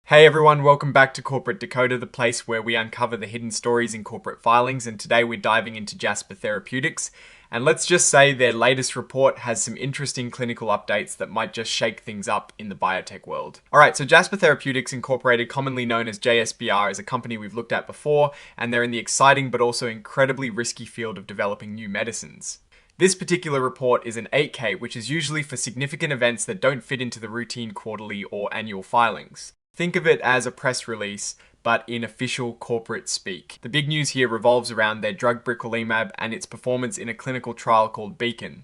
Hey everyone, welcome back to Corporate Dakota, the place where we uncover the hidden stories in corporate filings, and today we're diving into Jasper Therapeutics. And let's just say their latest report has some interesting clinical updates that might just shake things up in the biotech world. Alright, so Jasper Therapeutics Incorporated, commonly known as JSBR, is a company we've looked at before, and they're in the exciting but also incredibly risky field of developing new medicines. This particular report is an 8K, which is usually for significant events that don't fit into the routine quarterly or annual filings. Think of it as a press release, but in official corporate speak. The big news here revolves around their drug briquilimab and its performance in a clinical trial called Beacon.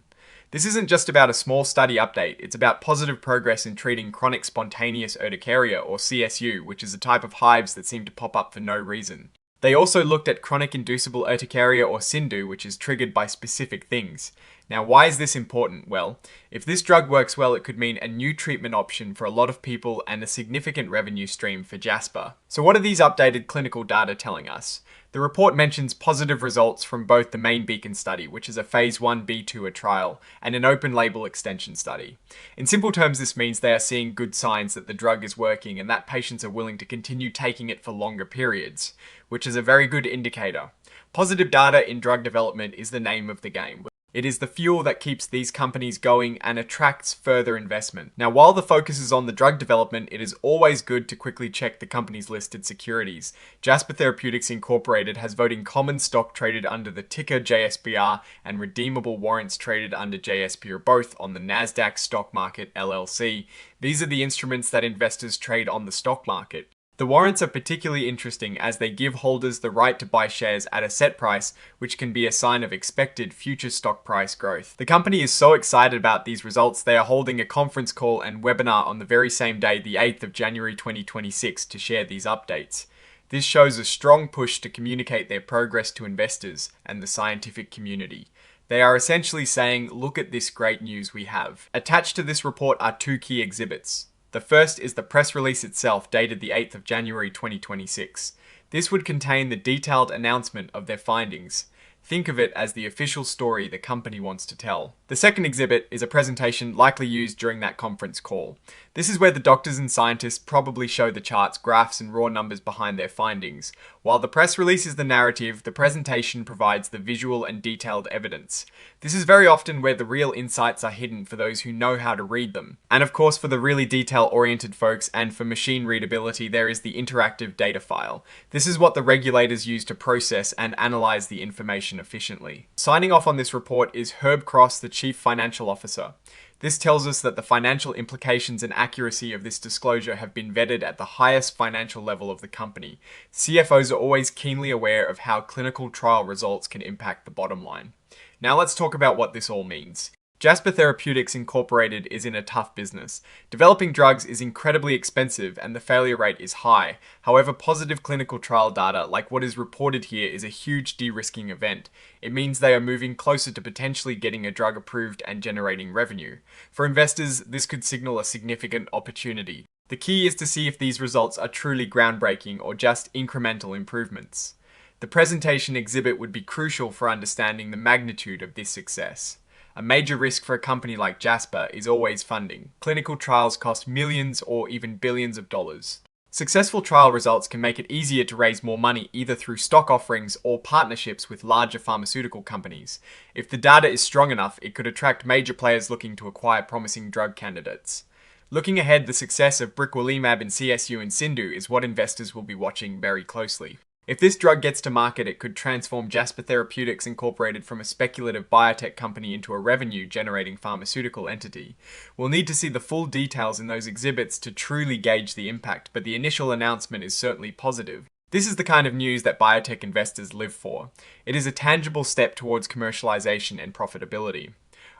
This isn't just about a small study update, it's about positive progress in treating chronic spontaneous urticaria, or CSU, which is a type of hives that seem to pop up for no reason. They also looked at chronic inducible urticaria, or CINDU, which is triggered by specific things. Now, why is this important? Well, if this drug works well, it could mean a new treatment option for a lot of people and a significant revenue stream for Jasper. So what are these updated clinical data telling us? The report mentions positive results from both the main Beacon study, which is a phase 1b2 trial, and an open label extension study. In simple terms, this means they are seeing good signs that the drug is working and that patients are willing to continue taking it for longer periods, which is a very good indicator. Positive data in drug development is the name of the game. It is the fuel that keeps these companies going and attracts further investment. Now, while the focus is on the drug development, it is always good to quickly check the company's listed securities. Jasper Therapeutics Incorporated has voting common stock traded under the ticker JSBR and redeemable warrants traded under JSBR, both on the Nasdaq Stock Market LLC. These are the instruments that investors trade on the stock market. The warrants are particularly interesting as they give holders the right to buy shares at a set price, which can be a sign of expected future stock price growth. The company is so excited about these results, they are holding a conference call and webinar on the very same day, the 8th of January 2026, to share these updates. This shows a strong push to communicate their progress to investors and the scientific community. They are essentially saying, look at this great news we have. Attached to this report are two key exhibits. The first is the press release itself, dated the 8th of January 2026. This would contain the detailed announcement of their findings. Think of it as the official story the company wants to tell. The second exhibit is a presentation likely used during that conference call. This is where the doctors and scientists probably show the charts, graphs, and raw numbers behind their findings. While the press release is the narrative, the presentation provides the visual and detailed evidence. This is very often where the real insights are hidden for those who know how to read them. And of course, for the really detail-oriented folks and for machine readability, there is the interactive data file. This is what the regulators use to process and analyze the information efficiently. Signing off on this report is Herb Cross, the Chief Financial Officer. This tells us that the financial implications and accuracy of this disclosure have been vetted at the highest financial level of the company. CFOs are always keenly aware of how clinical trial results can impact the bottom line. Now let's talk about what this all means. Jasper Therapeutics Incorporated is in a tough business. Developing drugs is incredibly expensive and the failure rate is high. However, positive clinical trial data, like what is reported here, is a huge de-risking event. It means they are moving closer to potentially getting a drug approved and generating revenue. For investors, this could signal a significant opportunity. The key is to see if these results are truly groundbreaking or just incremental improvements. The presentation exhibit would be crucial for understanding the magnitude of this success. A major risk for a company like Jasper is always funding. Clinical trials cost millions or even billions of dollars. Successful trial results can make it easier to raise more money either through stock offerings or partnerships with larger pharmaceutical companies. If the data is strong enough, it could attract major players looking to acquire promising drug candidates. Looking ahead, the success of briquilimab in CSU and CINDU is what investors will be watching very closely. If this drug gets to market, it could transform Jasper Therapeutics Incorporated from a speculative biotech company into a revenue-generating pharmaceutical entity. We'll need to see the full details in those exhibits to truly gauge the impact, but the initial announcement is certainly positive. This is the kind of news that biotech investors live for. It is a tangible step towards commercialization and profitability.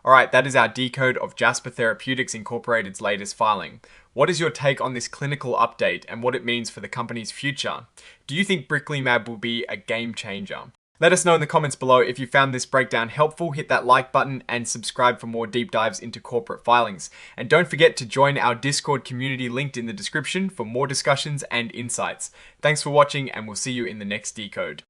Alright, that is our decode of Jasper Therapeutics Incorporated's latest filing. What is your take on this clinical update and what it means for the company's future? Do you think briquilimab will be a game changer? Let us know in the comments below if you found this breakdown helpful. Hit that like button and subscribe for more deep dives into corporate filings. And don't forget to join our Discord community linked in the description for more discussions and insights. Thanks for watching and we'll see you in the next decode.